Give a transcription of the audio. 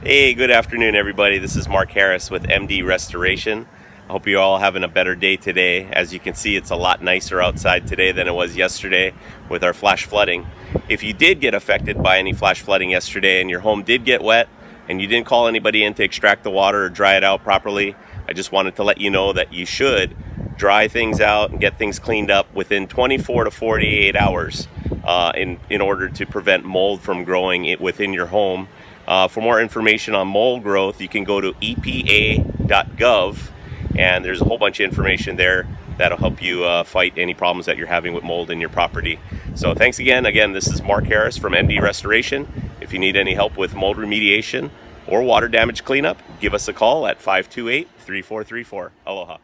Hey, good afternoon, everybody. This is Mark Harris with MD Restoration. I hope you're all having a better day today. As you can see, it's a lot nicer outside today than it was yesterday with our flash flooding. If you did get affected by any flash flooding yesterday and your home did get wet and you didn't call anybody in to extract the water or dry it out properly, I just wanted to let you know that you should dry things out and get things cleaned up within 24 to 48 hours in order to prevent mold from growing within your home. For more information on mold growth, you can go to epa.gov, and there's a whole bunch of information there that'll help you fight any problems that you're having with mold in your property. So thanks again. This is Mark Harris from MD Restoration. If you need any help with mold remediation or water damage cleanup, give us a call at 528-3434. Aloha.